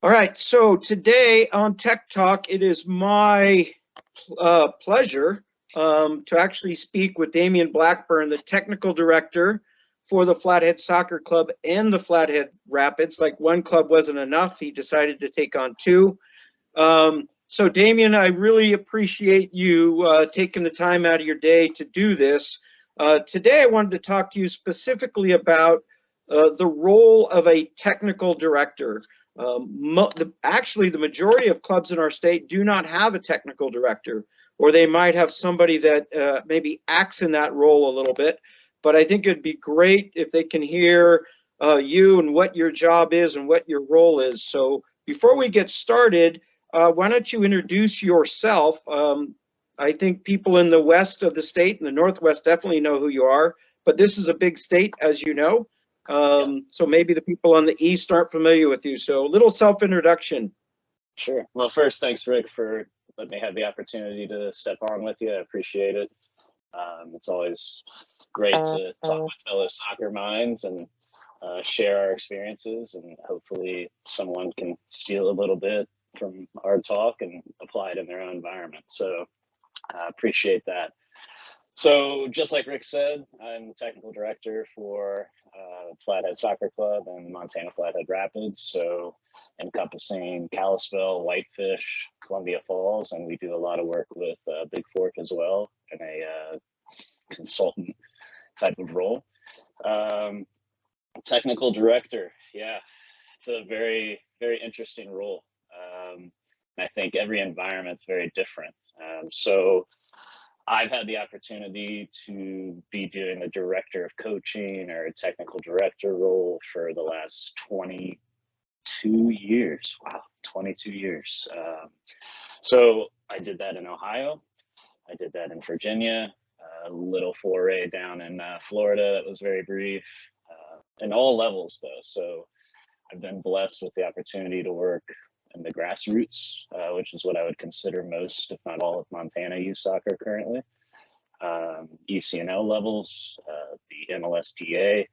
All right, so today on Tech Talk, it is my pleasure to actually speak with Damion Blackburn, the technical director for the Flathead Soccer Club and the Flathead Rapids. Like one club wasn't enough, he decided to take on two. So Damion, I really appreciate you taking the time out of your day to do this. Today, I wanted to talk to you specifically about the role of a technical director. Actually, the majority of clubs in our state do not have a technical director, or they might have somebody that maybe acts in that role a little bit. But I think it'd be great if they can hear you and what your job is and what your role is. So before we get started, why don't you introduce yourself? I think people in the west of the state and the northwest definitely know who you are, but this is a big state, as you know. Yeah, So maybe the people on the east aren't familiar with you. So a little self-introduction. sure. Well, first, thanks, Rick, for letting me have the opportunity to step on with you. I appreciate it. It's always great to talk with fellow soccer minds and share our experiences, and hopefully someone can steal a little bit from our talk and apply it in their own environment. So I appreciate that. So just like Rick said, I'm the technical director for Flathead Soccer Club and Montana Flathead Rapids, so encompassing Kalispell, Whitefish, Columbia Falls, and we do a lot of work with Big Fork as well in a consultant type of role. Technical director, yeah, it's a very, very interesting role. I think every environment's very different. So I've had the opportunity to be doing the director of coaching or a technical director role for the last 22 years. Wow, 22 years. So I did that in Ohio. I did that in Virginia, a little foray down in Florida that was very brief, in all levels though. So I've been blessed with the opportunity to work in the grassroots, which is what I would consider most, if not all, of Montana youth soccer currently. ECNL levels, the MLSDA,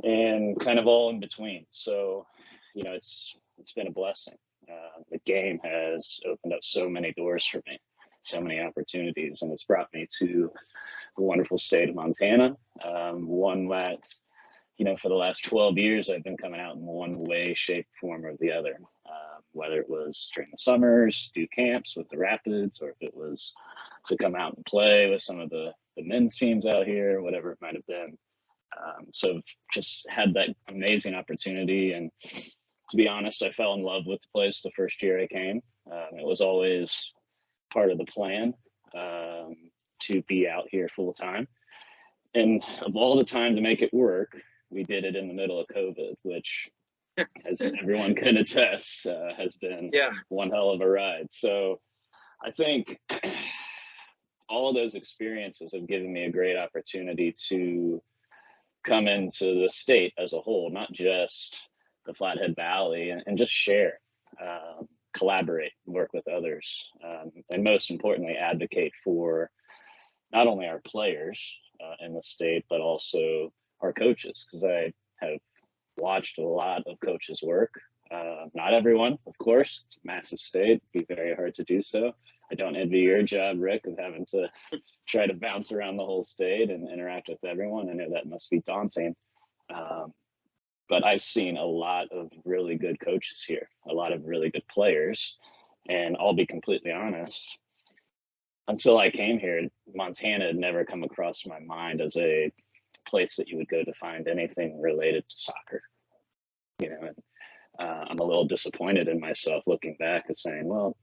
and kind of all in between. So, it's been a blessing. The game has opened up so many doors for me, so many opportunities, and it's brought me to the wonderful state of Montana, one that for the last 12 years, I've been coming out in one way, shape, form, or the other. Whether it was during the summers, do camps with the Rapids, or if it was to come out and play with some of the men's teams out here, whatever it might have been. So just had that amazing opportunity. And to be honest, I fell in love with the place the first year I came. It was always part of the plan to be out here full time. And of all the time to make it work, we did it in the middle of COVID, which, as everyone can attest, has been one hell of a ride. So I think all of those experiences have given me a great opportunity to come into the state as a whole, not just the Flathead Valley, and just share, collaborate, work with others, and most importantly, advocate for not only our players in the state, but also our coaches, because I have watched a lot of coaches work. Not everyone, of course. It's a massive state. It'd be very hard to do so. I don't envy your job, Rick, of having to try to bounce around the whole state and interact with everyone. I know that must be daunting. But I've seen a lot of really good coaches here, a lot of really good players. And I'll be completely honest, until I came here, Montana had never come across my mind as a place that you would go to find anything related to soccer. And I'm a little disappointed in myself looking back and saying, well,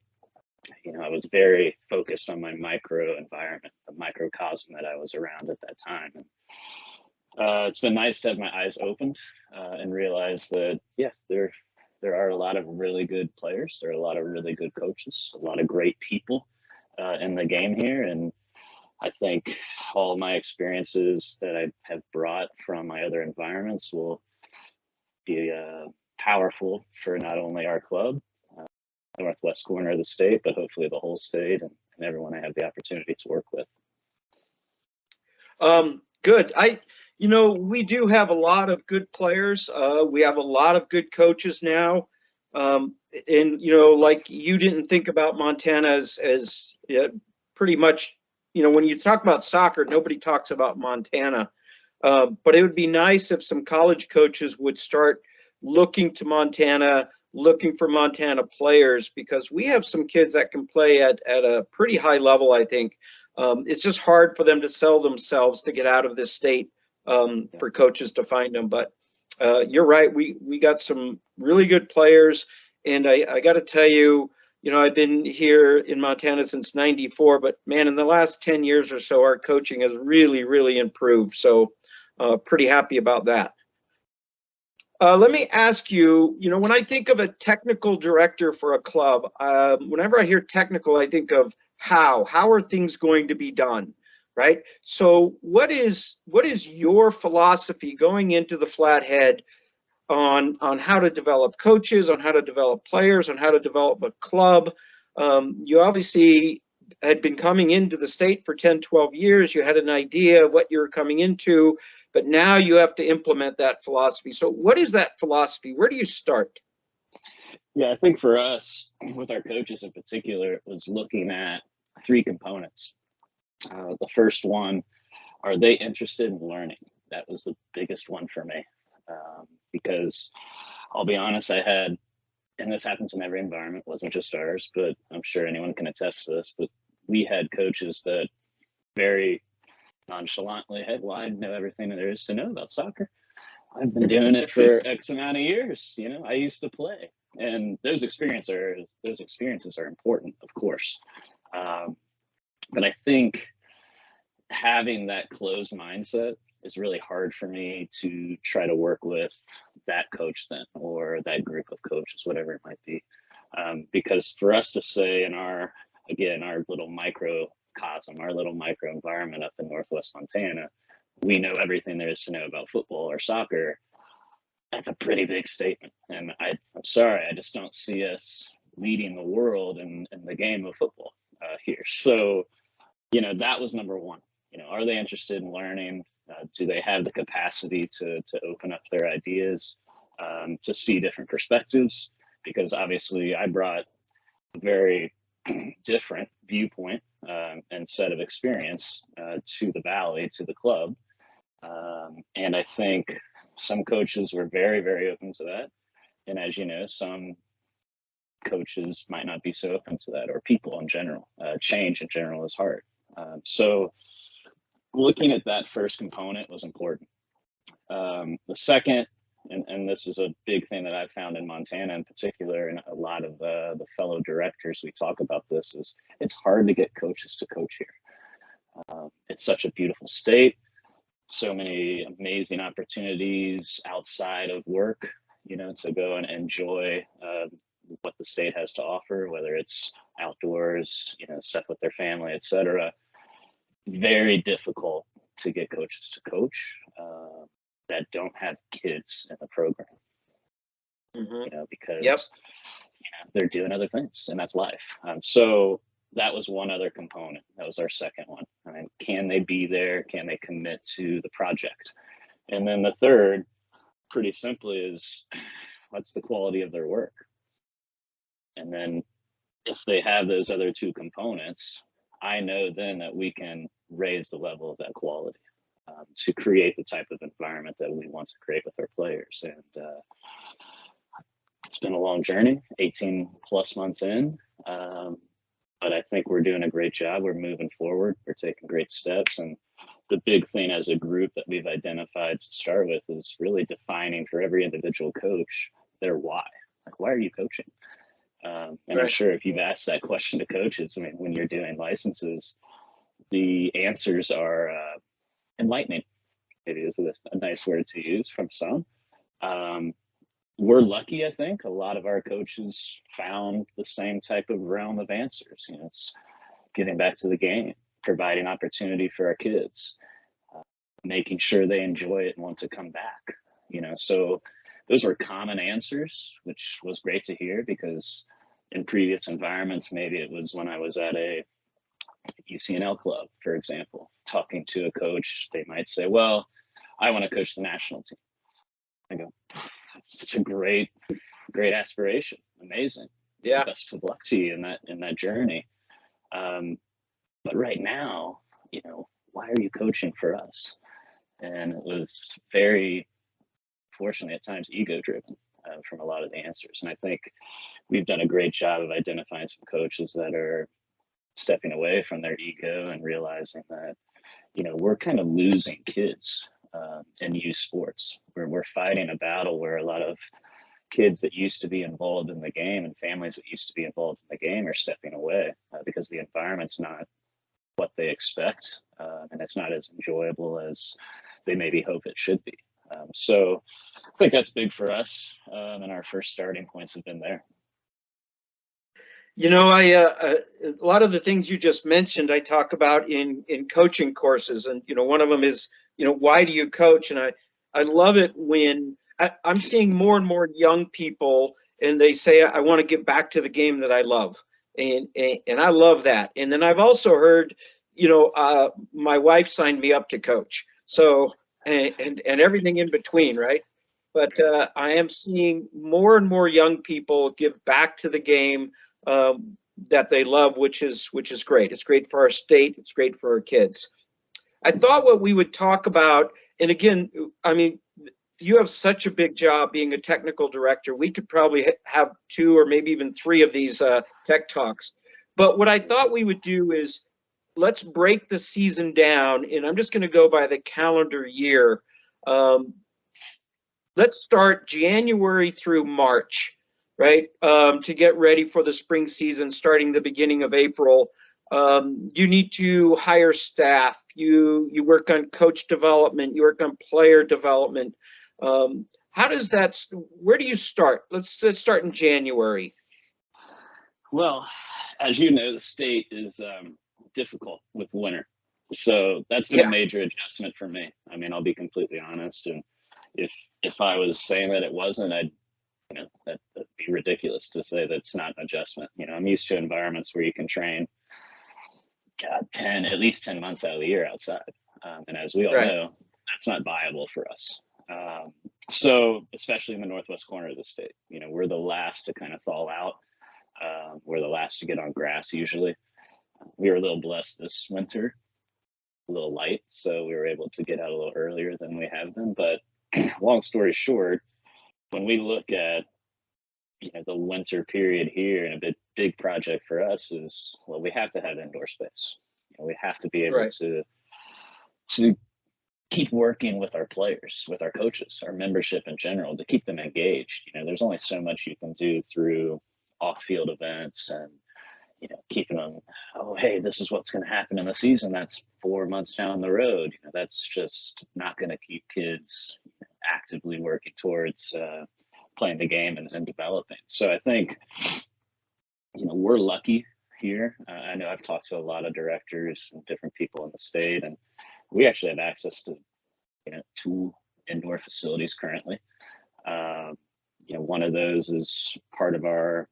I was very focused on my micro environment, the microcosm that I was around at that time. And it's been nice to have my eyes opened and realize that, there are a lot of really good players. There are a lot of really good coaches, a lot of great people in the game here. And I think all my experiences that I have brought from my other environments will be powerful for not only our club, northwest corner of the state, but hopefully the whole state and everyone I have the opportunity to work with. Good. We do have a lot of good players. We have a lot of good coaches now. And like you didn't think about Montana as pretty much, when you talk about soccer, nobody talks about Montana. But it would be nice if some college coaches would start looking to Montana, looking for Montana players, because we have some kids that can play at a pretty high level, I think. It's just hard for them to sell themselves to get out of this state, for coaches to find them. But you're right. We got some really good players. And I got to tell you, I've been here in Montana since '94, but man, in the last 10 years or so, our coaching has really, really improved. So pretty happy about that. Let me ask you, when I think of a technical director for a club, whenever I hear technical, I think of how are things going to be done, right? So what is your philosophy going into the Flathead on how to develop coaches, on how to develop players, on how to develop a club? You obviously had been coming into the state for 10, 12 years. You had an idea of what you were coming into, but now you have to implement that philosophy. So what is that philosophy? Where do you start? Yeah, I think for us, with our coaches in particular, it was looking at three components. The first one, are they interested in learning? That was the biggest one for me. Because I'll be honest, and this happens in every environment, wasn't just ours, but I'm sure anyone can attest to this, but we had coaches that very nonchalantly, hey, well, I know everything there is to know about soccer. I've been doing it for X amount of years. I used to play, and those experiences are important, of course. But I think having that closed mindset is really hard for me to try to work with that coach then, or that group of coaches, whatever it might be. Because for us to say in our little microcosm, our little micro environment up in Northwest Montana, we know everything there is to know about football or soccer, that's a pretty big statement. And I'm sorry, I just don't see us leading the world in the game of football here. So, that was number one. Are they interested in learning? Do they have the capacity to open up their ideas, to see different perspectives? Because obviously I brought a very different viewpoint and set of experience to the Valley, to the club. And I think some coaches were very, very open to that. And as you know, some coaches might not be so open to that, or people in general. Change in general is hard. So looking at that first component was important. The second, and this is a big thing that I've found in Montana in particular, and a lot of the fellow directors, we talk about this, is it's hard to get coaches to coach here. It's such a beautiful state, so many amazing opportunities outside of work, to go and enjoy what the state has to offer, whether it's outdoors, stuff with their family, etc. Very difficult to get coaches to coach that don't have kids in the program. Because they're doing other things, and that's life. So that was one other component. That was our second one. I mean, can they be there? Can they commit to the project? And then the third, pretty simply, is what's the quality of their work? And then if they have those other two components, I know then that we can raise the level of that quality to create the type of environment that we want to create with our players. And it's been a long journey, 18 plus months in, but I think we're doing a great job. We're moving forward. We're taking great steps. And the big thing as a group that we've identified to start with is really defining for every individual coach their why. Like, why are you coaching? And I'm sure if you've asked that question to coaches, I mean, when you're doing licenses, the answers are enlightening. Maybe is a nice word to use from some. We're lucky, I think. A lot of our coaches found the same type of realm of answers. It's getting back to the game, providing opportunity for our kids, making sure they enjoy it and want to come back. So those were common answers, which was great to hear, because in previous environments, maybe it was when I was at a UCNL club, for example, talking to a coach, they might say, well, I want to coach the national team. I go, that's such a great great aspiration. Amazing. Yeah. Best of luck to you in that journey. But right now, why are you coaching for us? And it was very, fortunately, at times ego driven from a lot of the answers. And I think we've done a great job of identifying some coaches that are stepping away from their ego and realizing that, we're kind of losing kids in youth sports. We're fighting a battle where a lot of kids that used to be involved in the game and families that used to be involved in the game are stepping away because the environment's not what they expect, and it's not as enjoyable as they maybe hope it should be. So I think that's big for us, and our first starting points have been there. A lot of the things you just mentioned, I talk about in coaching courses, and one of them is, why do you coach? And I love it when I'm seeing more and more young people, and they say, I want to get back to the game that I love, and I love that. And then I've also heard, my wife signed me up to coach, so and everything in between, right? But I am seeing more and more young people give back to the game that they love, which is great. It's great for our state. It's great for our kids. I thought what we would talk about, and again, I mean, you have such a big job being a technical director. We could probably have 2 or maybe even 3 of these tech talks. But what I thought we would do is let's break the season down, and I'm just going to go by the calendar year. Let's start January through March, right? To get ready for the spring season starting the beginning of April. You need to hire staff. You work on coach development. You work on player development. How does that? Where do you start? Let's start in January. Well, as you know, the state is difficult with winter, so that's been a major adjustment for me. I mean, I'll be completely honest, and if I was saying that it wasn't, that'd be ridiculous to say that's not an adjustment. I'm used to environments where you can train, at least 10 months out of the year outside. And as we all know, that's not viable for us. So especially in the northwest corner of the state, we're the last to kind of thaw out. We're the last to get on grass usually. We were a little blessed this winter, a little light, so we were able to get out a little earlier than we have been. But long story short, when we look at the winter period here, and a big project for us is, well, we have to have indoor space. We have to be able to keep working with our players, with our coaches, our membership in general, to keep them engaged. There's only so much you can do through off-field events and keeping them, oh, hey, this is what's going to happen in the season. That's 4 months down the road. That's just not going to keep kids actively working towards playing the game and developing. So I think, we're lucky here. I know I've talked to a lot of directors and different people in the state, and we actually have access to, 2 indoor facilities currently. One of those is part of our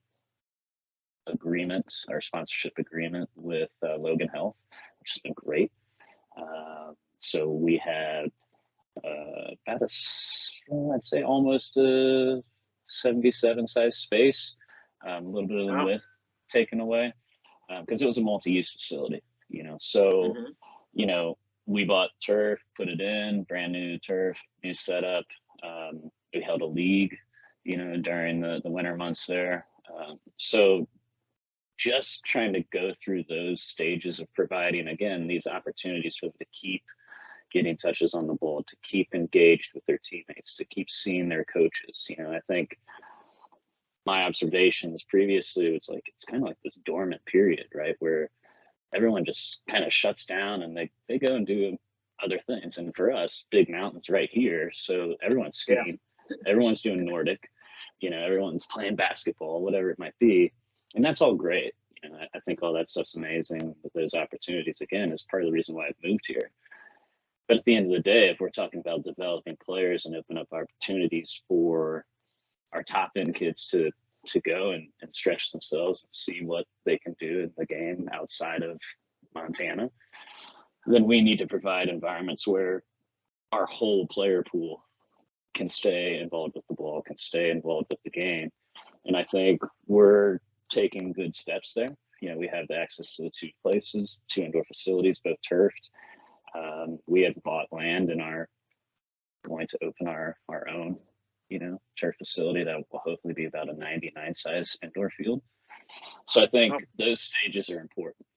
agreement, our sponsorship agreement with Logan Health, which has been great. So we have about I'd say almost a 77 size space, a little bit of the width taken away because it was a multi-use facility, so we bought turf, put it in, brand new turf, new setup. We held a league, during the winter months there. So just trying to go through those stages of providing, again, these opportunities for them to keep getting touches on the ball, to keep engaged with their teammates, to keep seeing their coaches. I think my observations previously was like, it's kind of like this dormant period, right? Where everyone just kind of shuts down and they go and do other things. And for us, Big Mountain's right here. So everyone's skiing, everyone's doing Nordic, everyone's playing basketball, whatever it might be. And that's all great. I think all that stuff's amazing. But those opportunities, again, is part of the reason why I've moved here. But at the end of the day, if we're talking about developing players and open up opportunities for our top end kids to go and stretch themselves and see what they can do in the game outside of Montana, then we need to provide environments where our whole player pool can stay involved with the ball, can stay involved with the game. And I think we're taking good steps there. We have the access to the two places, two indoor facilities, both turfed. We have bought land and are going to open our own, turf facility that will hopefully be about a 99 size indoor field. So I think those stages are important.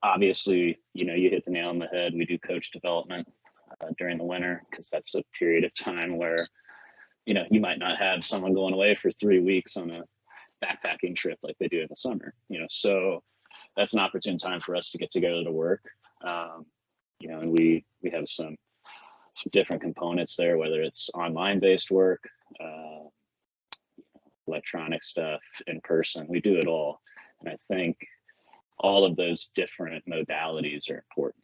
Obviously, you hit the nail on the head. We do coach development during the winter because that's a period of time where, you might not have someone going away for 3 weeks on a backpacking trip like they do in the summer, so that's an opportune time for us to get together to work. And we have some different components there, whether it's online based work, electronic stuff, in person, we do it all. And I think all of those different modalities are important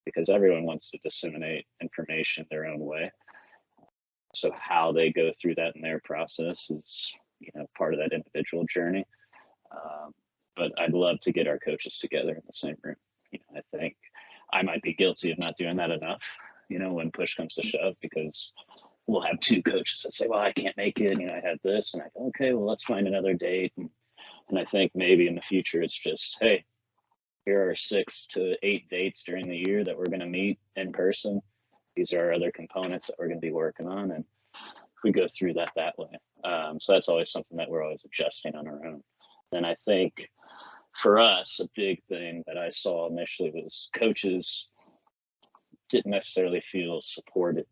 because everyone wants to disseminate information their own way. So how they go through that in their process is, part of that individual journey. But I'd love to get our coaches together in the same room. I think I might be guilty of not doing that enough, when push comes to shove, because we'll have two coaches that say, well, I can't make it. I had this, and I go, okay, well, let's find another date. And I think maybe in the future, it's just, hey, here are 6 to 8 dates during the year that we're going to meet in person. These are other components that we're going to be working on. And we go through that way. So that's always something that we're always adjusting on our own. And I think for us, a big thing that I saw initially was coaches didn't necessarily feel supported.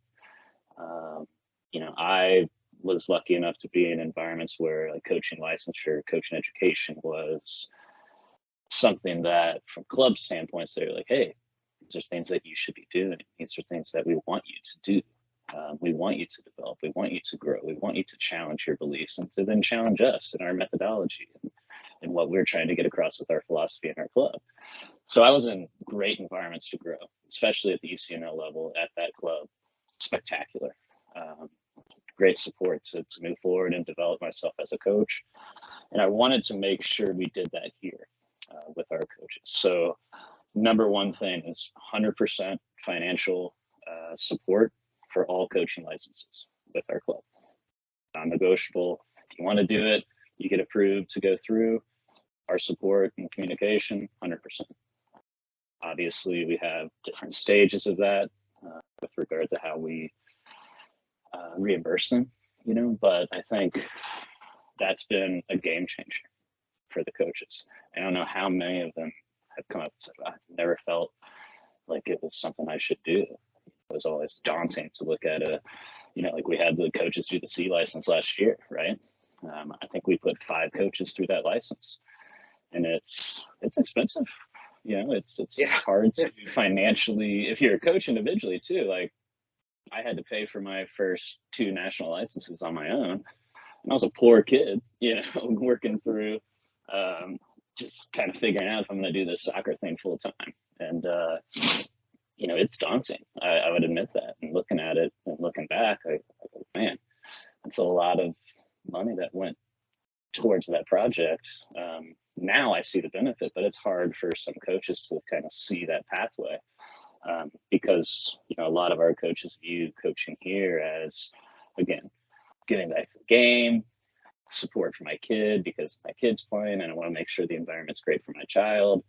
I was lucky enough to be in environments where like coaching licensure, coaching education was something that from club standpoints, they're like, hey, these are things that you should be doing. These are things that we want you to do. We want you to develop. We want you to grow. We want you to challenge your beliefs and to then challenge us in our methodology and what we're trying to get across with our philosophy in our club. So I was in great environments to grow, especially at the ECNL level at that club. Spectacular. Great support to move forward and develop myself as a coach. And I wanted to make sure we did that here with our coaches. So number one thing is 100% financial support for all coaching licenses with our club. Non-negotiable. If you want to do it, you get approved to go through. Our support and communication, 100%. Obviously, we have different stages of that with regard to how we reimburse them, but I think that's been a game changer for the coaches. I don't know how many of them have come up and said, I never felt like it was something I should do. It was always daunting to look at like we had the coaches do the C license last year, right? I think we put 5 coaches through that license, and it's expensive. It's hard to financially, if you're a coach individually too. Like I had to pay for my first 2 national licenses on my own, and I was a poor kid, working through, just kind of figuring out if I'm going to do this soccer thing full time. And, it's daunting. I would admit that. And looking at it and looking back, I go, man, that's a lot of money that went towards that project. Now I see the benefit, but it's hard for some coaches to kind of see that pathway. Because a lot of our coaches view coaching here as, again, getting back to the game, support for my kid because my kid's playing and I want to make sure the environment's great for my child.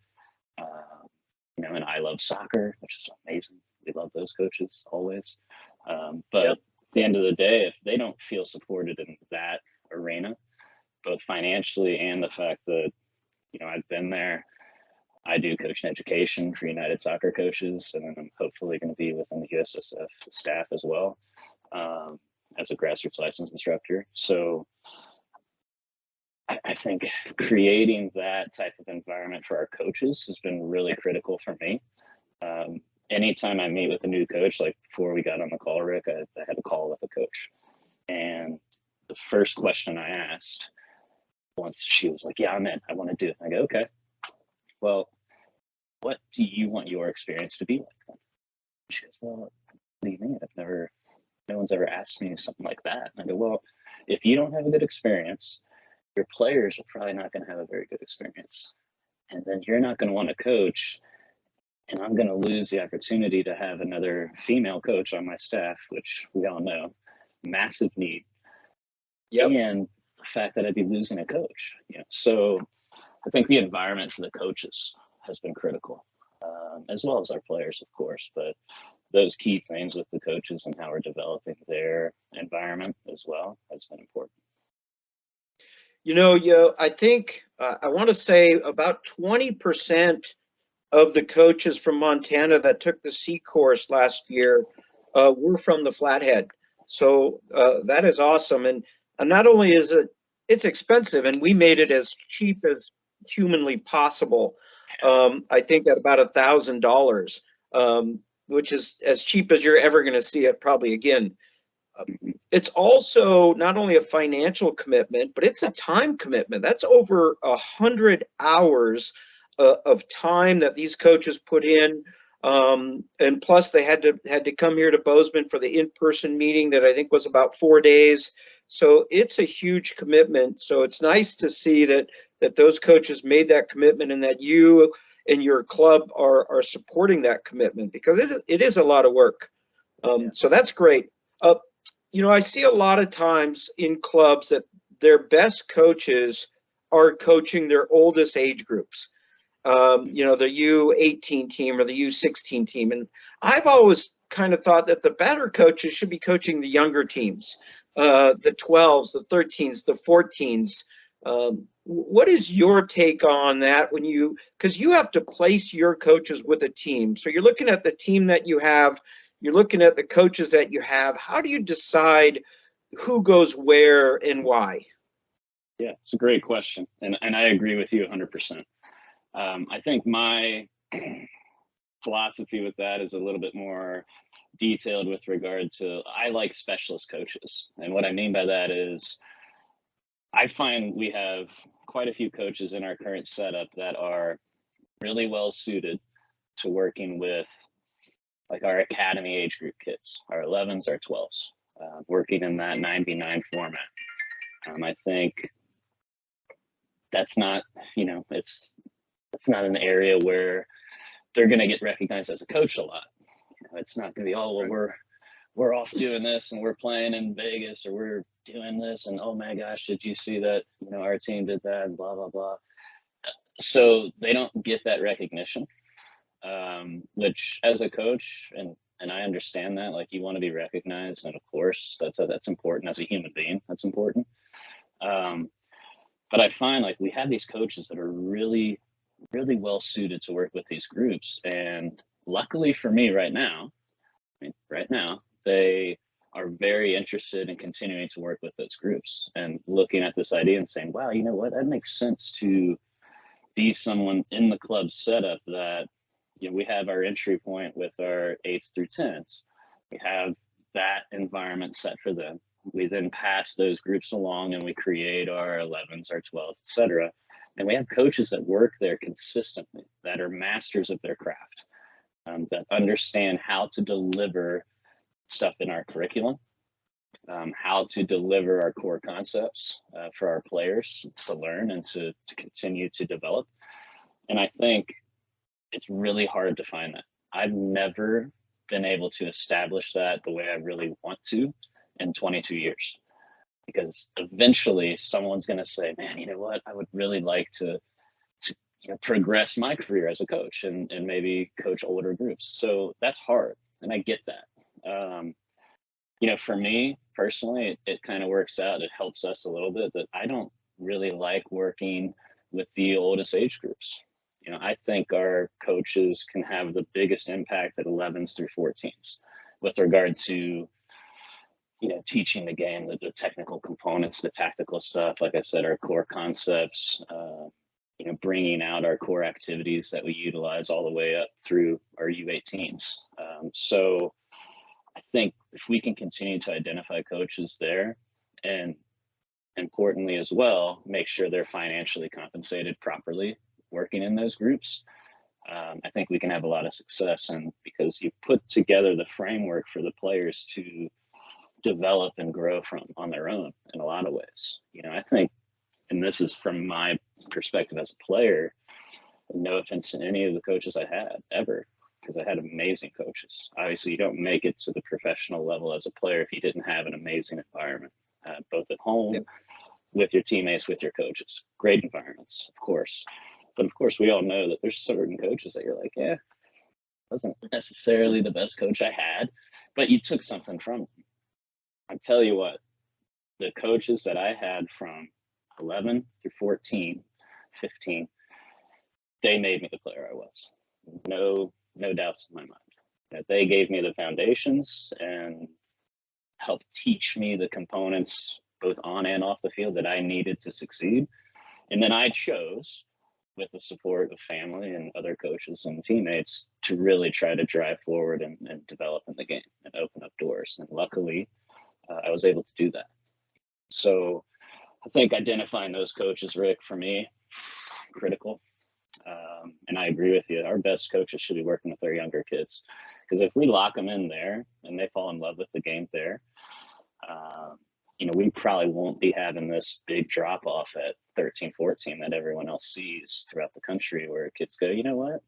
And I love soccer, which is amazing. We love those coaches always. But at the end of the day, if they don't feel supported in that arena, both financially and the fact that, I've been there, I do coaching education for United Soccer Coaches, and then I'm hopefully going to be within the USSF staff as well as a grassroots license instructor. So I think creating that type of environment for our coaches has been really critical for me. Anytime I meet with a new coach, like before we got on the call, Rick, I had a call with a coach. And the first question I asked, once she was like, yeah, I'm in, I want to do it. I go, okay, well, what do you want your experience to be like then? She goes, well, what do you mean? No one's ever asked me something like that. And I go, well, if you don't have a good experience, your players are probably not going to have a very good experience. And then you're not going to want to coach. And I'm going to lose the opportunity to have another female coach on my staff, which we all know, massive need. Yep. and the fact that I'd be losing a coach. So I think the environment for the coaches has been critical, as well as our players, of course. But those key things with the coaches and how we're developing their environment as well has been important. I think I want to say about 20% of the coaches from Montana that took the C course last year were from the Flathead. So that is awesome. And not only is it's expensive, and we made it as cheap as humanly possible. I think at about $1,000, which is as cheap as you're ever going to see it probably again. It's also not only a financial commitment, but it's a time commitment. That's over 100 hours of time that these coaches put in, and plus they had to come here to Bozeman for the in-person meeting that I think was about 4 days. So it's a huge commitment. So it's nice to see that those coaches made that commitment, and that you and your club are supporting that commitment, because it is a lot of work. So that's great. I see a lot of times in clubs that their best coaches are coaching their oldest age groups. The U18 team or the U16 team. And I've always kind of thought that the better coaches should be coaching the younger teams, the 12s, the 13s, the 14s. What is your take on that because you have to place your coaches with a team. So you're looking at the team that you have, you're looking at the coaches that you have. How do you decide who goes where and why? Yeah, it's a great question. And I agree with you 100%. I think my philosophy with that is a little bit more detailed with regard to, I like specialist coaches. And what I mean by that is I find we have quite a few coaches in our current setup that are really well suited to working with like our academy age group kids, our 11s, our 12s, working in that 99 format. I think that's not, it's not an area where they're going to get recognized as a coach a lot. It's not going to be, oh, well, we're off doing this and we're playing in Vegas, or we're doing this and oh my gosh, did you see that? Our team did that and blah, blah, blah. So they don't get that recognition, which as a coach, and I understand that, like, you want to be recognized, and of course that's important as a human being. That's important. But I find like we have these coaches that are really, really well suited to work with these groups. And luckily for me right now, they are very interested in continuing to work with those groups and looking at this idea and saying, wow, you know what, that makes sense to be someone in the club setup that, we have our entry point with our 8s through 10s. We have that environment set for them. We then pass those groups along and we create our 11s, our 12s, etc. And we have coaches that work there consistently, that are masters of their craft, that understand how to deliver stuff in our curriculum, how to deliver our core concepts for our players to learn and to continue to develop. And I think it's really hard to find that. I've never been able to establish that the way I really want to in 22 years, because eventually someone's going to say, man, you know what, I would really like to progress my career as a coach and maybe coach older groups. So that's hard, and I get that. For me personally, it kind of works out. It helps us a little bit that I don't really like working with the oldest age groups. I think our coaches can have the biggest impact at 11s through 14s with regard to, teaching the game, the technical components, the tactical stuff. Like I said, our core concepts, bringing out our core activities that we utilize all the way up through our U18s. So I think if we can continue to identify coaches there, and importantly as well, make sure they're financially compensated properly working in those groups, I think we can have a lot of success. And because you put together the framework for the players to develop and grow from on their own in a lot of ways. I think, and this is from my perspective as a player, no offense to any of the coaches I had ever, because I had amazing coaches. Obviously, you don't make it to the professional level as a player if you didn't have an amazing environment. both at home, Yep. with your teammates, with your coaches. Great environments, of course. But of course, we all know that there's certain coaches that you're like, yeah, wasn't necessarily the best coach I had, but you took something from them. I tell you what, the coaches that I had from 11 through 14, 15, they made me the player I was. No doubts in my mind. That they gave me the foundations and helped teach me the components both on and off the field that I needed to succeed. And then I chose, with the support of family and other coaches and teammates, to really try to drive forward and develop in the game and open up doors. And luckily, I was able to do that. So I think identifying those coaches, Rick, for me, critical. And I agree with you. Our best coaches should be working with our younger kids, because if we lock them in there and they fall in love with the game there, we probably won't be having this big drop off at 13, 14 that everyone else sees throughout the country, where kids go, you know what?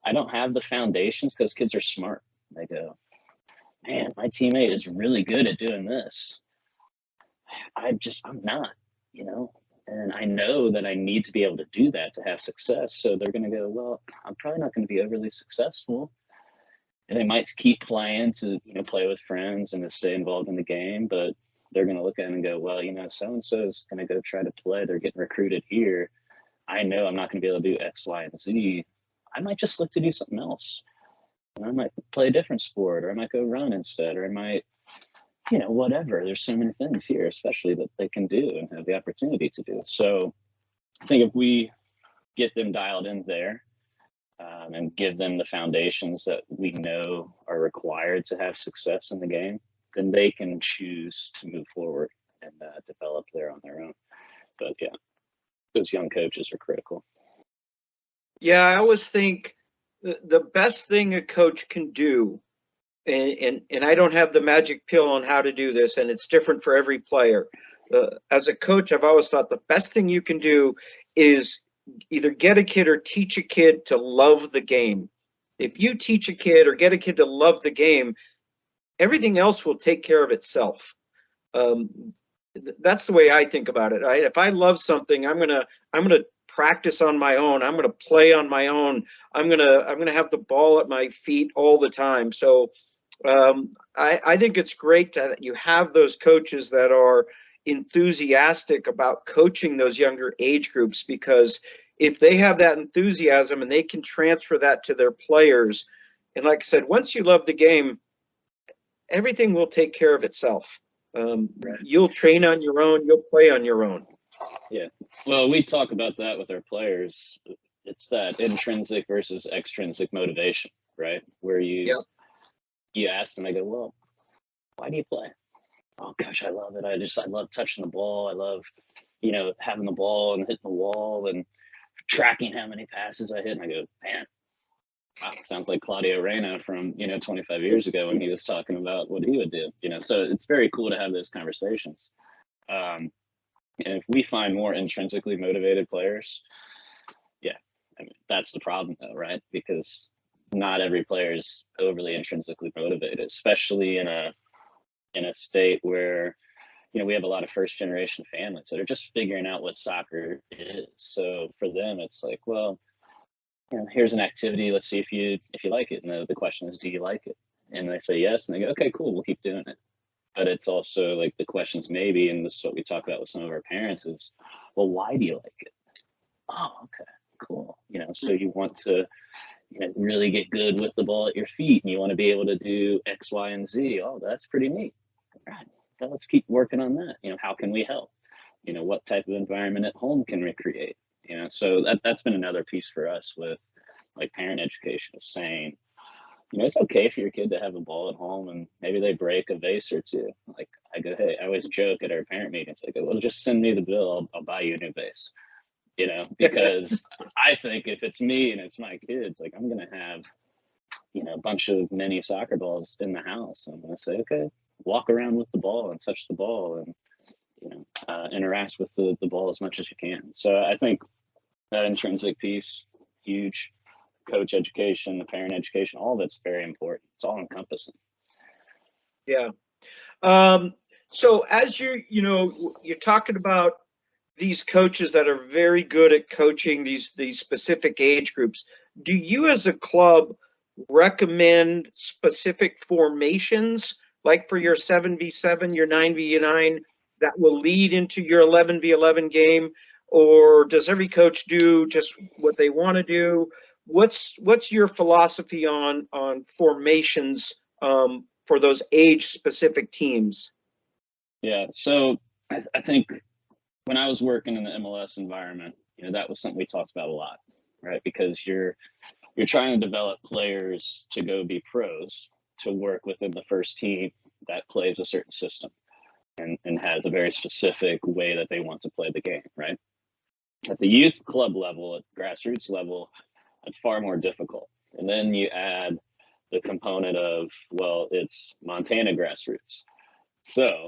I don't have the foundations, because kids are smart. They go, man, my teammate is really good at doing this. I'm not, and I know that I need to be able to do that to have success. So they're going to go, well, I'm probably not going to be overly successful. And they might keep playing to, play with friends and to stay involved in the game, but they're going to look at it and go, well, so-and-so is going to go try to play. They're getting recruited here. I know I'm not going to be able to do X, Y, and Z. I might just look to do something else. And I might play a different sport, or I might go run instead, or I might, whatever. There's so many things here, especially that they can do and have the opportunity to do. So I think if we get them dialed in there, and give them the foundations that we know are required to have success in the game, then they can choose to move forward and develop there on their own. But yeah, those young coaches are critical. Yeah, I always think the best thing a coach can do, and I don't have the magic pill on how to do this, and it's different for every player. As a coach, I've always thought the best thing you can do is either get a kid or teach a kid to love the game. If you teach a kid or get a kid to love the game, everything else will take care of itself. That's the way I think about it. If I love something, I'm gonna practice on my own. I'm gonna play on my own. I'm gonna have the ball at my feet all the time. So I think it's great that you have those coaches that are enthusiastic about coaching those younger age groups, because if they have that enthusiasm and they can transfer that to their players, and like I said, once you love the game, everything will take care of itself. Right. You'll train on your own, you'll play on your own. Yeah. Well, we talk about that with our players. It's that intrinsic versus extrinsic motivation, right? Where you ask them, they go, well, why do you play? Oh gosh, I love it. I love touching the ball. I love, having the ball and hitting the wall and tracking how many passes I hit. And I go, man, wow, sounds like Claudio Reyna from, 25 years ago when he was talking about what he would do, so it's very cool to have those conversations. And if we find more intrinsically motivated players, that's the problem though, right? Because not every player is overly intrinsically motivated, especially in a state where, we have a lot of first generation families that are just figuring out what soccer is. So for them, it's like, well, here's an activity. Let's see if you like it. And the question is, do you like it? And they say yes. And they go, okay, cool. We'll keep doing it. But it's also like the questions maybe, and this is what we talk about with some of our parents is, well, why do you like it? Oh, okay, cool. So you want to, really get good with the ball at your feet, and you want to be able to do X, Y, and Z. Oh, that's pretty neat. All right. Well, let's keep working on that. How can we help? What type of environment at home can we create? So that's been another piece for us with like parent education, is saying, it's okay for your kid to have a ball at home and maybe they break a vase or two. Like I go, hey, I always joke at our parent meetings. I go, well, just send me the bill. I'll buy you a new vase. Because I think if it's me and it's my kids, like I'm going to have, a bunch of mini soccer balls in the house. I'm going to say, okay, walk around with the ball and touch the ball and, interact with the ball as much as you can. So I think that intrinsic piece, huge. Coach education, the parent education, all that's very important. It's all encompassing. Yeah. So as you're talking about these coaches that are very good at coaching these specific age groups, do you as a club recommend specific formations, like for your 7v7, your 9v9, that will lead into your 11v11 game? Or does every coach do just what they want to do? What's your philosophy on formations for those age specific teams? Yeah, so I think when I was working in the MLS environment, that was something we talked about a lot, right? Because you're trying to develop players to go be pros, to work within the first team that plays a certain system and has a very specific way that they want to play the game, right? At the youth club level, at grassroots level, it's far more difficult. And then you add the component of, well, it's Montana grassroots. So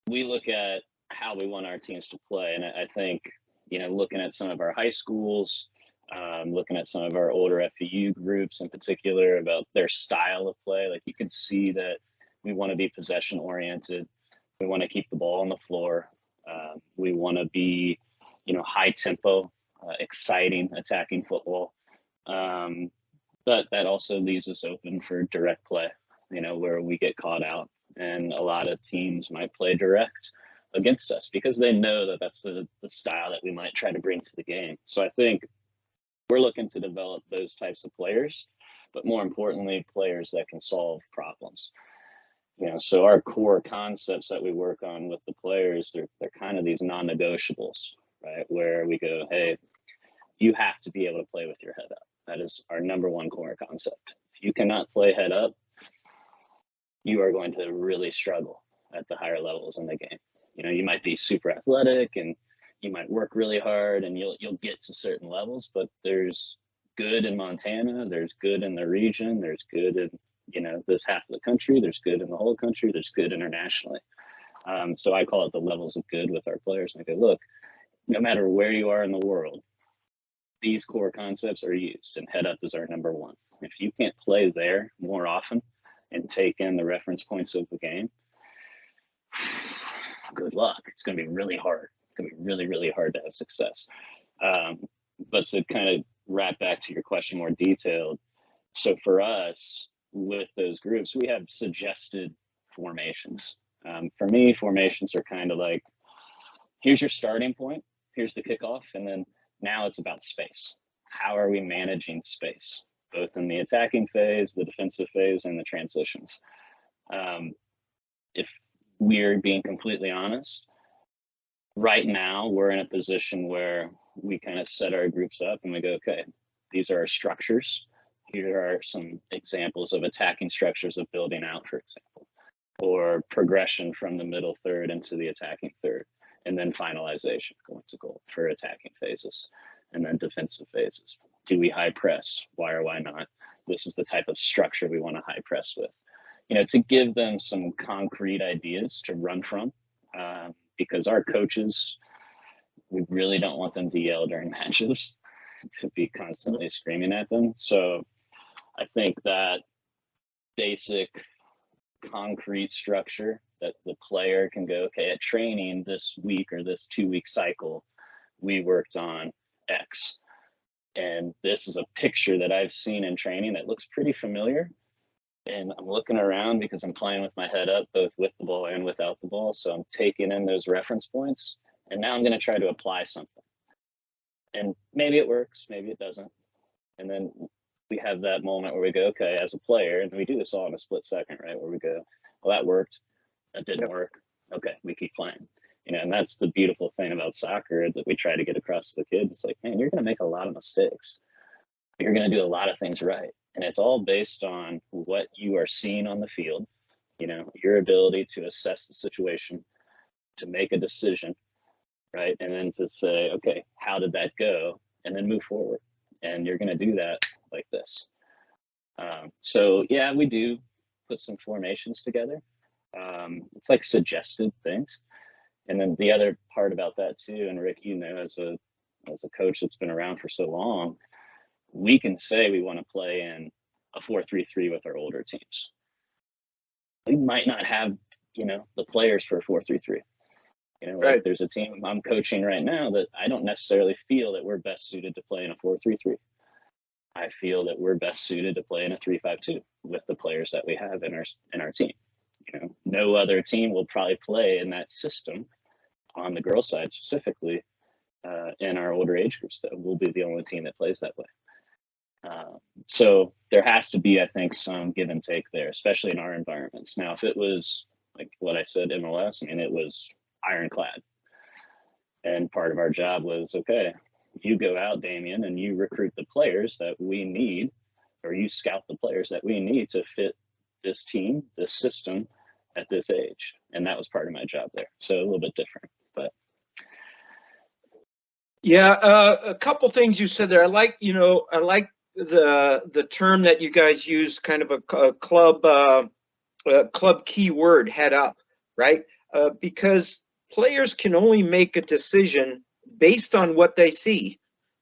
we look at how we want our teams to play. And I think, looking at some of our high schools, looking at some of our older FEU groups in particular about their style of play, like you can see that we want to be possession oriented. We want to keep the ball on the floor. We want to be, high tempo, exciting, attacking football. But that also leaves us open for direct play, where we get caught out. And a lot of teams might play direct against us because they know that that's the style that we might try to bring to the game. So I think we're looking to develop those types of players, but more importantly, players that can solve problems. So our core concepts that we work on with the players, they're kind of these non-negotiables, right? Where we go, hey, you have to be able to play with your head up. That is our number one core concept. If you cannot play head up, you are going to really struggle at the higher levels in the game. You might be super athletic and you might work really hard and you'll get to certain levels, but there's good in Montana, there's good in the region, there's good in this half of the country, there's good in the whole country, there's good internationally. So I call it the levels of good with our players. And I go, look, no matter where you are in the world, these core concepts are used, and head up is our number one. If you can't play there more often and take in the reference points of the game, good luck. It's going to be really hard. It's going to be really, really hard to have success. But to kind of wrap back to your question more detailed, so for us, with those groups, we have suggested formations. For me, formations are kind of like, here's your starting point, here's the kickoff, and then now it's about space. How are we managing space, both in the attacking phase, the defensive phase, and the transitions? If we're being completely honest, right now we're in a position where we kind of set our groups up and we go, okay, these are our structures. Here are some examples of attacking structures of building out, for example, or progression from the middle third into the attacking third, and then finalization going to goal for attacking phases, and then defensive phases. Do we high press? Why or why not? This is the type of structure we want to high press with. To give them some concrete ideas to run from, because our coaches, we really don't want them to yell during matches, to be constantly screaming at them. So I think that basic concrete structure that the player can go, okay, at training this week or this 2-week cycle, we worked on X. And this is a picture that I've seen in training that looks pretty familiar. And I'm looking around because I'm playing with my head up, both with the ball and without the ball. So I'm taking in those reference points. And now I'm going to try to apply something. And maybe it works, maybe it doesn't. And then we have that moment where we go, okay, as a player, and we do this all in a split second, right? Where we go, well, that worked, that didn't work. Okay, we keep playing. And that's the beautiful thing about soccer that we try to get across to the kids. It's like, man, you're going to make a lot of mistakes. You're going to do a lot of things right. And it's all based on what you are seeing on the field, your ability to assess the situation, to make a decision, right? And then to say, okay, how did that go? And then move forward. And you're going to do that like this. So yeah, we do put some formations together. It's like suggested things. And then the other part about that too, and Rick, as a coach that's been around for so long, we can say we want to play in a 4-3-3 with our older teams. We might not have the players for a 4-3-3. Right. There's a team I'm coaching right now that I don't necessarily feel that we're best suited to play in a 4-3-3. I feel that we're best suited to play in a 3-5-2 with the players that we have in our team. No other team will probably play in that system on the girls' side specifically in our older age groups. That will be the only team that plays that way. So there has to be, I think, some give and take there, especially in our environments. Now, if it was like what I said, MLS, it was ironclad. And part of our job was, okay, you go out, Damion, and you recruit the players that we need, or you scout the players that we need to fit this team, this system at this age. And that was part of my job there. So a little bit different, but. Yeah, a couple things you said there. I like the term that you guys use, kind of a club keyword, head up, right? Because players can only make a decision based on what they see.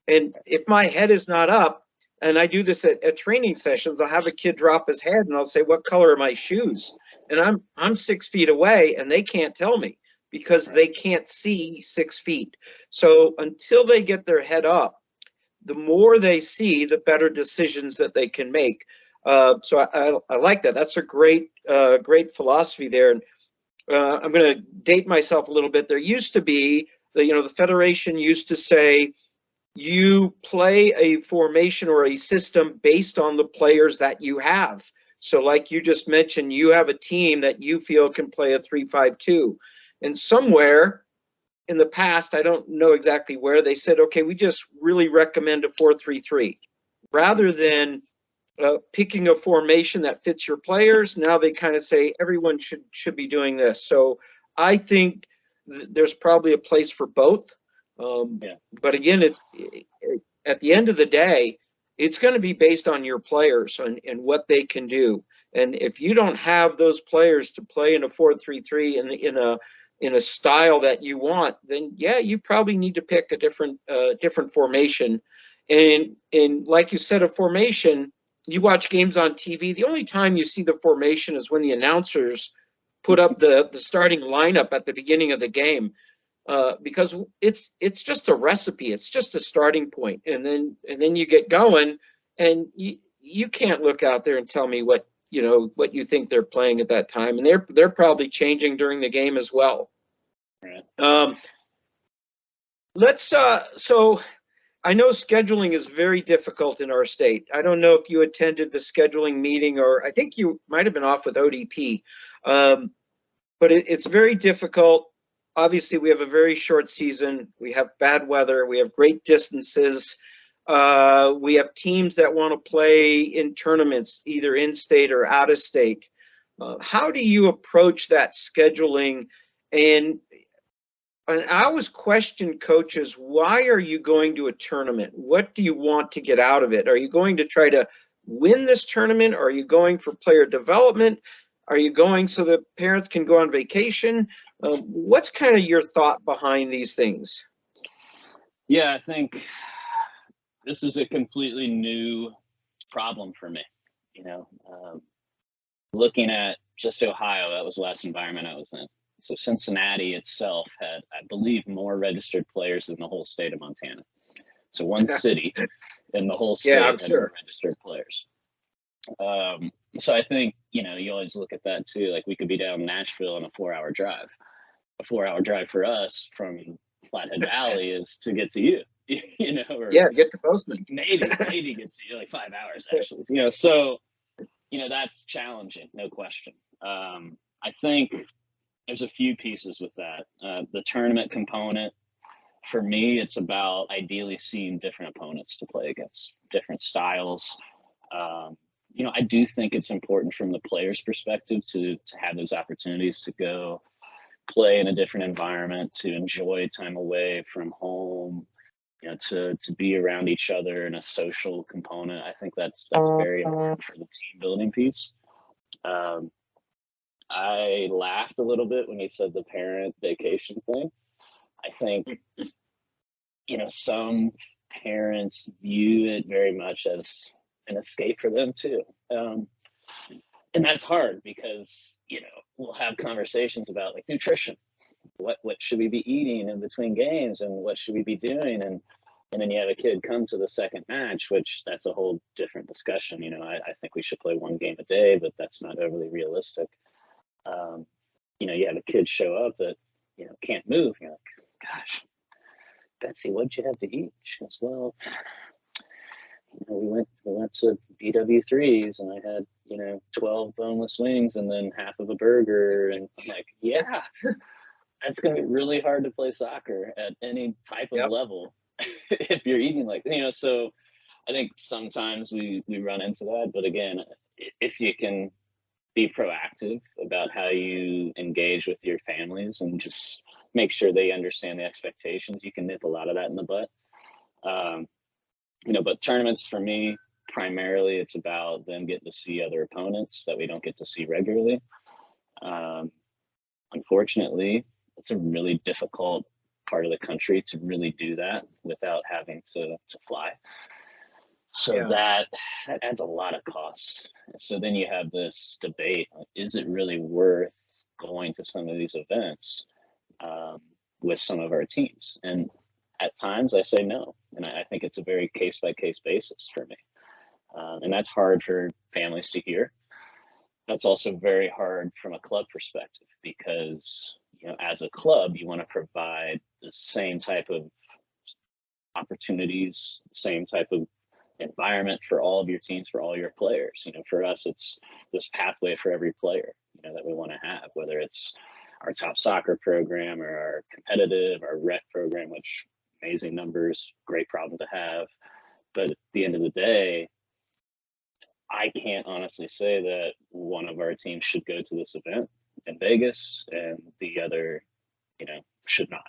And if my head is not up, and I do this at training sessions, I'll have a kid drop his head and I'll say, what color are my shoes? And I'm 6 feet away and they can't tell me because they can't see 6 feet. So until they get their head up, the more they see, the better decisions that they can make. So I like that. That's a great philosophy there. And I'm going to date myself a little bit. There used to be, the Federation used to say, you play a formation or a system based on the players that you have. So like you just mentioned, you have a team that you feel can play a 3-5-2. And somewhere in the past, I don't know exactly where, they said, okay, we just really recommend a 4-3-3. Rather than picking a formation that fits your players, now they kind of say everyone should be doing this. So I think there's probably a place for both. But again, at the end of the day, it's going to be based on your players and what they can do. And if you don't have those players to play in a 4-3-3 in a style that you want, then yeah, you probably need to pick a different formation. And like you said, a formation, you watch games on TV, the only time you see the formation is when the announcers put up the starting lineup at the beginning of the game. Because it's just a recipe, it's just a starting point, and then you get going, and you can't look out there and tell me what you think they're playing at that time, and they're probably changing during the game as well. Right. So I know scheduling is very difficult in our state. I don't know if you attended the scheduling meeting, or I think you might have been off with ODP, but it's very difficult. Obviously, we have a very short season. We have bad weather. We have great distances. We have teams that want to play in tournaments, either in state or out of state. How do you approach that scheduling? And I always question coaches, why are you going to a tournament? What do you want to get out of it? Are you going to try to win this tournament? Are you going for player development? Are you going so that parents can go on vacation? What's kind of your thought behind these things? Yeah, I think this is a completely new problem for me. Looking at just Ohio, that was the last environment I was in. So Cincinnati itself had, I believe, more registered players than the whole state of Montana. So one city in the whole state had more registered players. So I think, you always look at that too. Like we could be down in Nashville on a 4-hour drive. A 4-hour drive for us from Flathead Valley is to get to you, or get to Postman. Maybe gets to you like 5 hours actually, so, that's challenging, no question. I think there's a few pieces with that. The tournament component, for me, it's about ideally seeing different opponents to play against, different styles. I do think it's important from the player's perspective to have those opportunities to go play in a different environment, to enjoy time away from home, to be around each other in a social component. I think that's very important for the team building piece. I laughed a little bit when he said the parent vacation thing. I think, some parents view it very much as an escape for them too. and that's hard because, we'll have conversations about like nutrition. What should we be eating in between games, and what should we be doing? And then you have a kid come to the second match, which that's a whole different discussion. I think we should play one game a day, but that's not overly realistic. You have a kid show up that, can't move. You're like, gosh, Betsy, what'd you have to eat? She goes, well, we went to BW3s and I had, 12 boneless wings and then half of a burger. And I'm like, yeah, that's going to be really hard to play soccer at any type of level if you're eating like, so I think sometimes we run into that. But again, if you can be proactive about how you engage with your families and just make sure they understand the expectations, you can nip a lot of that in the butt. But tournaments for me, primarily it's about them getting to see other opponents that we don't get to see regularly. Unfortunately, it's a really difficult part of the country to really do that without having to fly. So that adds a lot of cost. So then you have this debate, is it really worth going to some of these events with some of our teams? And at times I say no. And I think it's a very case-by-case basis for me. And that's hard for families to hear. That's also very hard from a club perspective because, as a club, you want to provide the same type of opportunities, same type of environment for all of your teams, for all your players. For us, it's this pathway for every player, that we want to have, whether it's our top soccer program or our competitive, our rec program, which amazing numbers, great problem to have. But at the end of the day, I can't honestly say that one of our teams should go to this event in Vegas and the other, should not.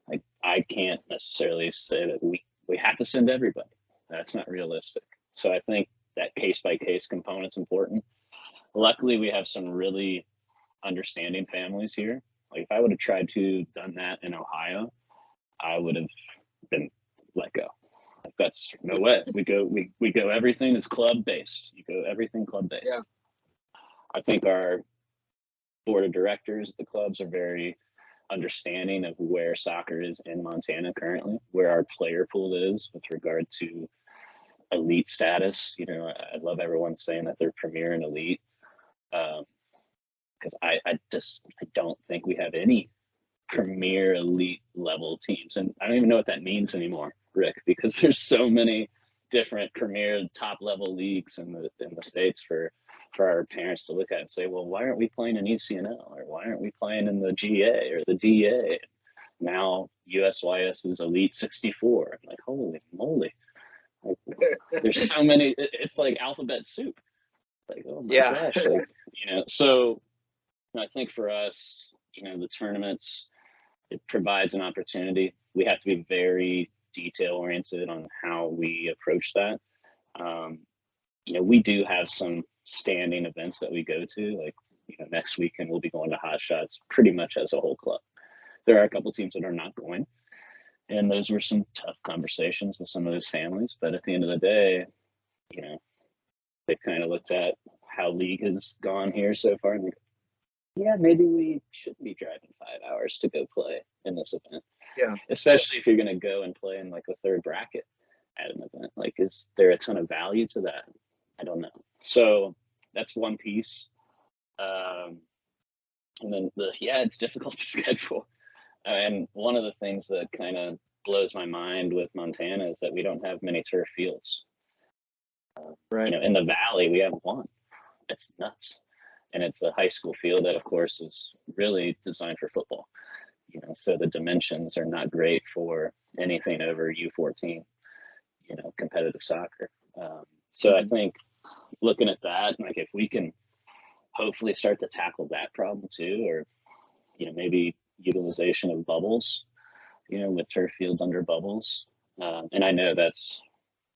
Like, I can't necessarily say that we have to send everybody. That's not realistic. So I think that case-by-case component's important. Luckily, we have some really understanding families here. Like, if I would have tried to done that in Ohio, I would have been let go. Like, that's no way. We go everything is club based. You go everything club based. Yeah. I think our board of directors, the clubs, are very understanding of where soccer is in Montana currently, where our player pool is with regard to elite status. I love everyone saying that they're premier and elite, because I don't think we have any premier elite level teams, and I don't even know what that means anymore, Rick, because there's so many different premier top level leagues in the States for our parents to look at and say, well, why aren't we playing in ECNL, or why aren't we playing in the GA or the DA? Now USYS is Elite 64. I'm like, holy moly. Like, there's so many, it's like alphabet soup. Like, oh my gosh. Like, so I think for us, the tournaments, it provides an opportunity. We have to be very detail oriented on how we approach that. We do have some standing events that we go to, like, next weekend we'll be going to Hot Shots pretty much as a whole club. There are a couple teams that are not going, and those were some tough conversations with some of those families. But at the end of the day, they kind of looked at how league has gone here so far, and yeah, maybe we shouldn't be driving 5 hours to go play in this event. Yeah. Especially if you're going to go and play in like a third bracket at an event. Like, is there a ton of value to that? I don't know. So that's one piece. And then it's difficult to schedule. And one of the things that kind of blows my mind with Montana is that we don't have many turf fields. Right. In the Valley, we have one. It's nuts. And it's a high school field that, of course, is really designed for football. So the dimensions are not great for anything over U14, competitive soccer. So I think looking at that, like, if we can hopefully start to tackle that problem too, or, maybe utilization of bubbles, with turf fields under bubbles. And I know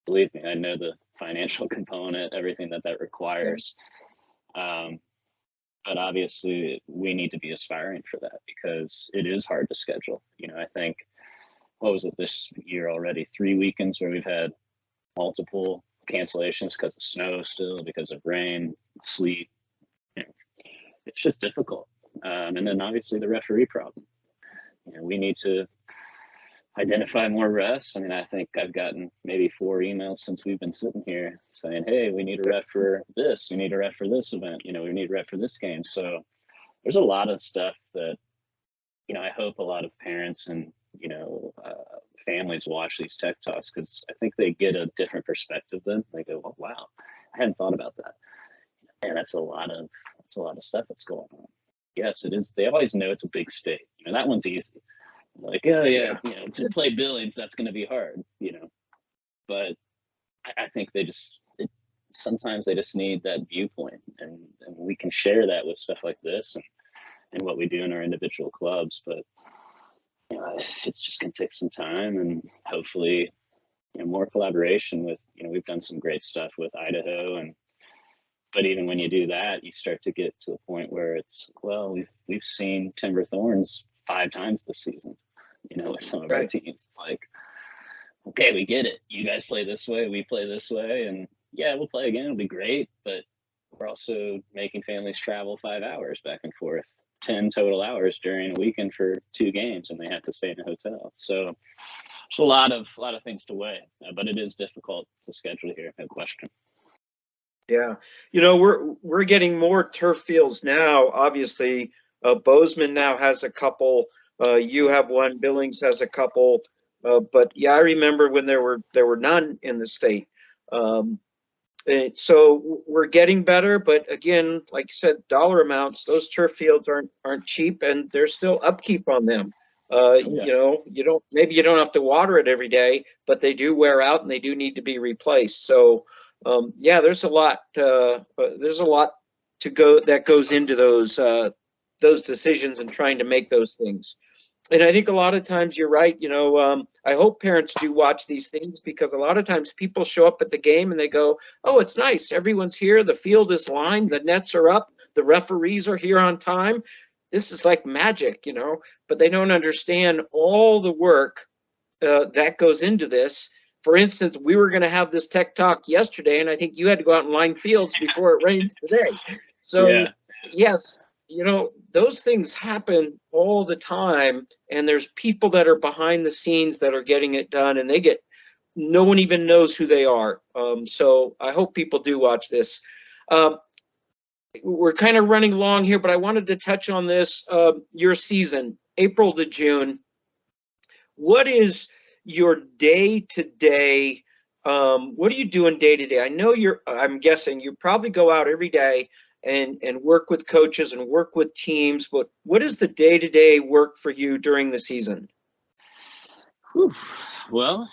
believe me, I know the financial component, everything that requires. But obviously we need to be aspiring for that because it is hard to schedule. I think, what was it this year already? 3 weekends where we've had multiple cancellations because of snow still, because of rain, sleet, it's just difficult. And then obviously the referee problem. We need to identify more refs. I mean, I think I've gotten maybe 4 emails since we've been sitting here saying, hey, we need a ref for this. We need a ref for this event. We need a ref for this game. So there's a lot of stuff that, I hope a lot of parents and, families watch these tech talks, because I think they get a different perspective then. They go, oh, wow, I hadn't thought about that. And that's a lot of stuff that's going on. Yes, it is. They always know it's a big state. That one's easy. Like, oh yeah, to play Billings, that's going to be hard, But I think sometimes they just need that viewpoint, and we can share that with stuff like this and what we do in our individual clubs. But it's just going to take some time, and hopefully, more collaboration with. We've done some great stuff with Idaho, but even when you do that, you start to get to a point where it's, well, we've seen Timber Thorns 5 times this season. With some of our teams, it's like, okay, we get it. You guys play this way, we play this way, and yeah, we'll play again. It'll be great, but we're also making families travel 5 hours back and forth, 10 total hours during a weekend for 2 games, and they have to stay in a hotel. So there's a lot of things to weigh, but it is difficult to schedule here. No question. Yeah, we're getting more turf fields now. Obviously, Bozeman now has a couple. You have one. Billings has a couple. But yeah, I remember when there were none in the state. And so we're getting better, but again, like you said, dollar amounts. Those turf fields aren't cheap, and there's still upkeep on them. Maybe you don't have to water it every day, but they do wear out and they do need to be replaced. So there's a lot. There's a lot that goes into those decisions and trying to make those things. And I think a lot of times you're right. I hope parents do watch these things, because a lot of times people show up at the game and they go, oh, it's nice. Everyone's here. The field is lined. The nets are up. The referees are here on time. This is like magic, but they don't understand all the work that goes into this. For instance, we were going to have this tech talk yesterday, and I think you had to go out and line fields before it rains today. So, yes, those things happen all the time, and there's people that are behind the scenes that are getting it done, and no one even knows who they are. So I hope people do watch this. We're kind of running long here, but I wanted to touch on this. Your season, April to June. What is your day-to-day? What are you doing day-to-day? I know I'm guessing you probably go out every day and work with coaches and work with teams, but what is the day-to-day work for you during the season? Well,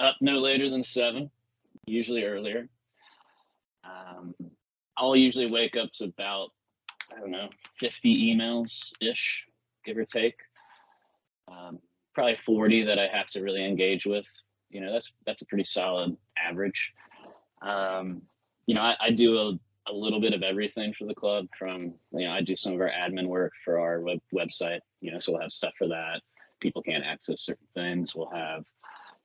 up no later than 7, usually earlier. I'll usually wake up to about, 50 emails-ish, give or take. Probably 40 that I have to really engage with. That's a pretty solid average. I do a little bit of everything for the club. From, I do some of our admin work for our website, so we'll have stuff for that. People can't access certain things. We'll have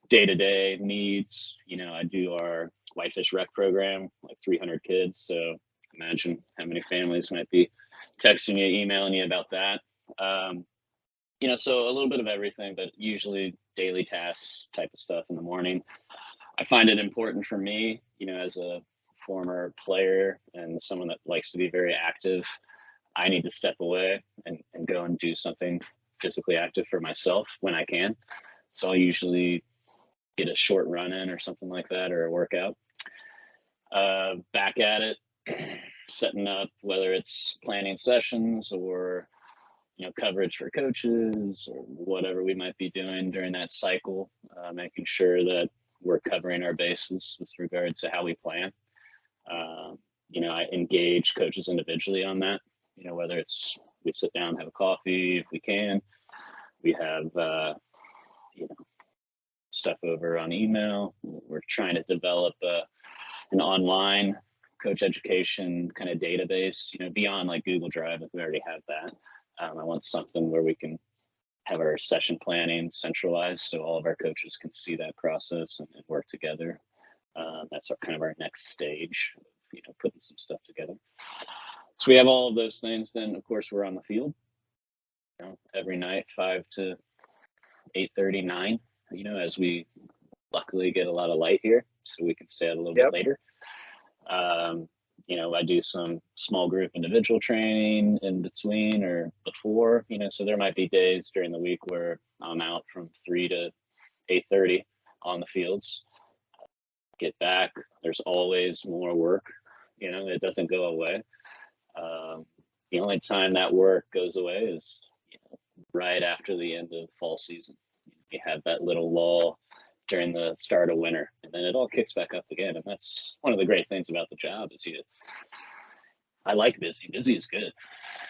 day-to-day needs. I do our Whitefish Rec program, like 300 kids. So imagine how many families might be texting you, emailing you about that. So a little bit of everything, but usually daily tasks type of stuff in the morning. I find it important for me, as a former player and someone that likes to be very active, I need to step away and go and do something physically active for myself when I can. So I'll usually get a short run in or something like that, or a workout. Back at it, setting up, whether it's planning sessions or coverage for coaches or whatever we might be doing during that cycle, making sure that we're covering our bases with regard to how we plan. I engage coaches individually on that, whether it's we sit down, have a coffee if we can. We have, stuff over on email. We're trying to develop an online coach education kind of database, beyond like Google Drive, if we already have that. I want something where we can have our session planning centralized so all of our coaches can see that process and work together. That's kind of our next stage putting some stuff together. So we have all of those things. Then of course we're on the field, every night, 5 to 8:30, 9, as we luckily get a lot of light here, so we can stay out a little bit later. I do some small group individual training in between or before, so there might be days during the week where I'm out from 3 to 8:30 on the fields. Get back, there's always more work, it doesn't go away. The only time that work goes away is right after the end of fall season. You have that little lull during the start of winter, and then it all kicks back up again. And that's one of the great things about the job is I like busy. Busy is good.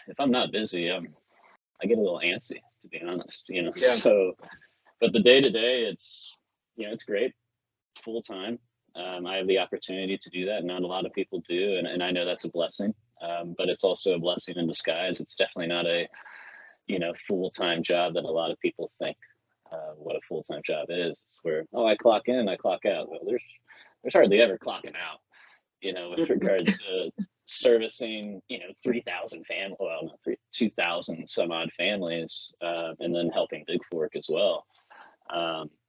If I'm not busy, I get a little antsy, to be honest, Yeah. So, but the day to day, it's great, full time. I have the opportunity to do that. Not a lot of people do, and I know that's a blessing. But it's also a blessing in disguise. It's definitely not a full-time job that a lot of people think what a full-time job is. It's where, I clock in, I clock out. Well, there's hardly ever clocking out, with regards to servicing 3,000 families, 2,000 some odd families, and then helping Big Fork as well.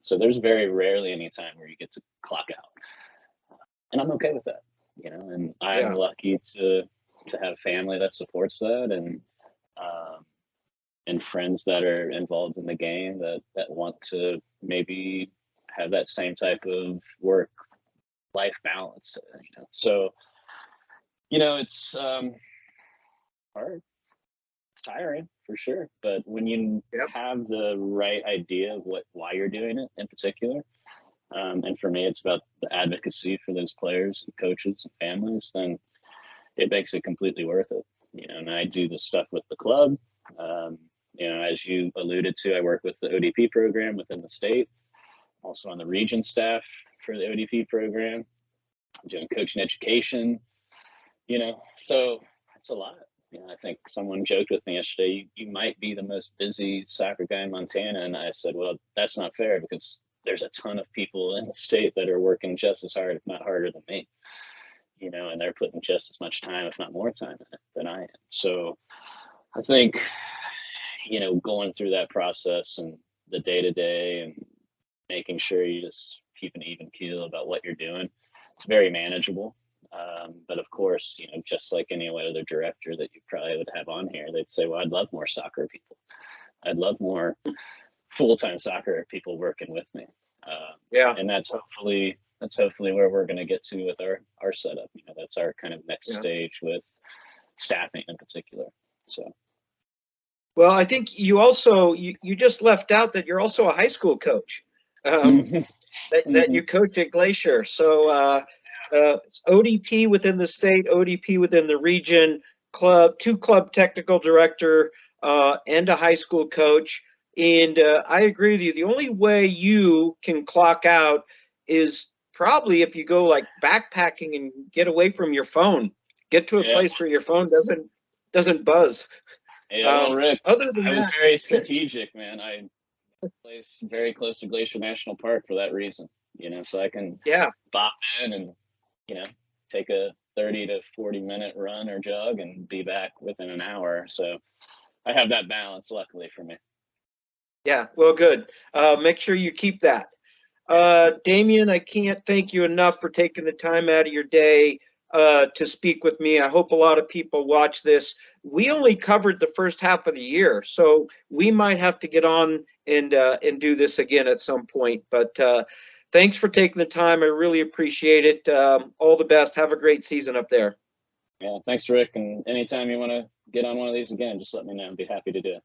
So there's very rarely any time where you get to clock out, and I'm okay with that, and I'm lucky to have family that supports that, and friends that are involved in the game that want to maybe have that same type of work-life balance, So, it's hard. It's tiring for sure, but when you have the right idea of why you're doing it in particular, and for me, it's about the advocacy for those players and coaches and families, then it makes it completely worth it. And I do the stuff with the club. As you alluded to, I work with the ODP program within the state, also on the region staff for the ODP program. I'm doing coaching education, so it's a lot. I think someone joked with me yesterday, you might be the most busy soccer guy in Montana. And I said, well, that's not fair, because there's a ton of people in the state that are working just as hard, if not harder than me, and they're putting just as much time, if not more time in it than I am. So I think, going through that process and the day-to-day and making sure you just keep an even keel about what you're doing, it's very manageable. But of course, just like any other director that you probably would have on here, they'd say, well, I'd love more soccer people. I'd love more full-time soccer people working with me. And that's hopefully where we're going to get to with our setup. That's our kind of next stage with staffing in particular. So. Well, I think you also, you just left out that you're also a high school coach, that you coach at Glacier. So ODP within the state, ODP within the region, two club technical director, and a high school coach. And I agree with you. The only way you can clock out is probably if you go like backpacking and get away from your phone, get to a place where your phone doesn't buzz. Yeah, well, Rick, other than I was that, very strategic, man. I place very close to Glacier National Park for that reason, so I can bop in and, take a 30 to 40-minute run or jog and be back within an hour. So I have that balance, luckily for me. Yeah, well, good. Make sure you keep that. Damion, I can't thank you enough for taking the time out of your day to speak with me. I hope a lot of people watch this. We only covered the first half of the year, so we might have to get on and do this again at some point. But thanks for taking the time. I really appreciate it. All the best. Have a great season up there. Yeah, thanks, Rick. And anytime you want to get on one of these again, just let me know. I'd be happy to do it.